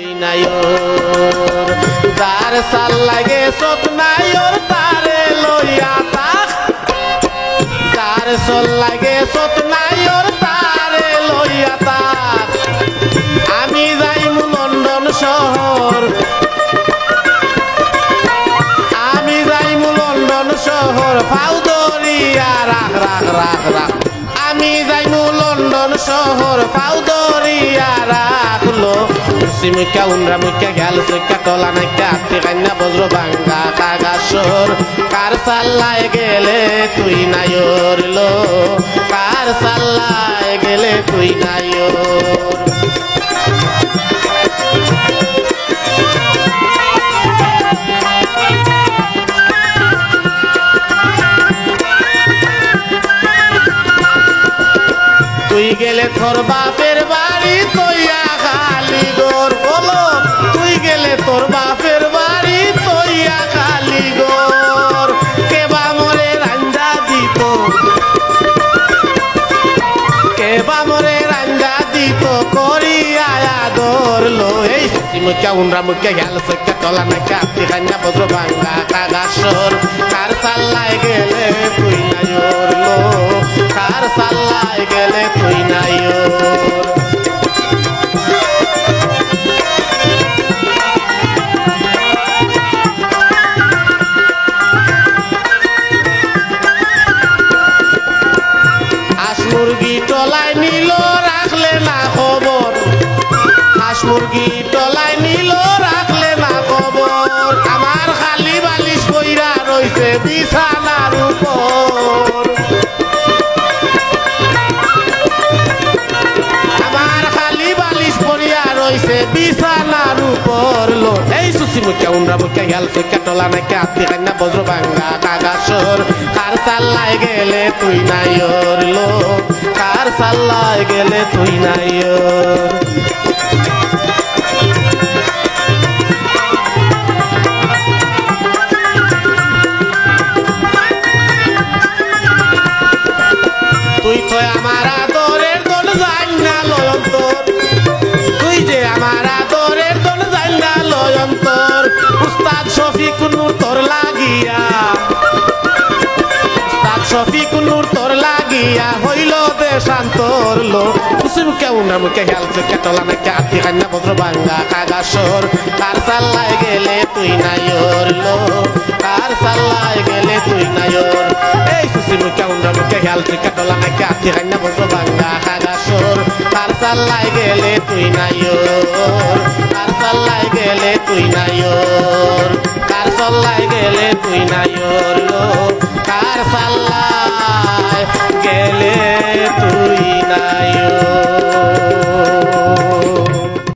নায়র যার সাল লাগে সত নায়র তারে লইয়া তাক যার সাল লাগে সত নায়র তারে লইয়া তাক আমি যাইমু লন্ডন শহর আমি যাইমু লন্ডন শহর ফাউ দরিয়া রাখ রাখ রাখ রাখ আমি যাইমু লন্ডন শহর ফাউ দরিয়া রাখলো মুখা উনরা মুখা গেল সুখা টলা নাইকা আত্মি কান্না বজ্র ভাঙ্গা কাগাসর কার সাল্লায় গেলে তুই নায়র লো কার সাল্লায় গেলে তুই নায়র তুই গেলে তোর বাপের বাড়ি তৈয়া খালি গোর বলো তুই গেলে তোর বাপের বাড়ি তৈয়া খালি গোর কেবা মরে রাঞ্জা দিত কেবা মরে রাঞ্জা দিত করিয়া ধরলো এই মুখা উনরা মুখা গেল সত্যা টলা নাকা আত্মি কান্না বজ্র ভাঙ্গা কাগাসর কার সাল্লায় গেলে তুই নায়র লো কার সাল্লায় গেলে তুই নায়র হাঁস মুরগি টলায় নিল রাখলে না খবর হাঁস মুরগি টলায় নিল রাখলে না খবর আমার খালি বালিশ কইরা রইছে বিছানার উপর আমার খালি বালিশ পড়িয়া রইছে বিছানার উপর লো এই সুসি মুখা উনরা মুখা গেল সুখা টলা নাইকা আত্মি কান্না বজ্র ভাঙ্গা কাগাসর কার সাল্লায় গেলে তুই নায়র লো কার সাল্লায় গেলে তুই নায়র তুই তো আমার আদরের দল যাই না লয়ন্তর তুই যে আমার আদরের দল যাই না লয়ন্তর উস্তাদ শফিক নূর তোর লাগিয়া উস্তাদ শফিক নূর তোর লাগিয়া হইল দেশান্তর লো মুখে উনরা মুখে হেল সুখা টলা নাকা আত্মি কান্না বজ্র ভাঙ্গা কাগাসর কার সাল্লায় গেলে তুই নায়র লো কার সাল্লায় গেলে তুই নায়র এই সুসি মুখা উনরা মুখে হেল সুখা টলা নাকা আত্মি কান্না বজ্র ভাঙ্গা কাগাসর কার সাল্লায় গেলে তুই নায়র কার সাল্লায় গেলে তুই নায়র কার সাল্লায় গেলে তুই নায়র লো কার সাল্লায় গেলে তুই নায়র।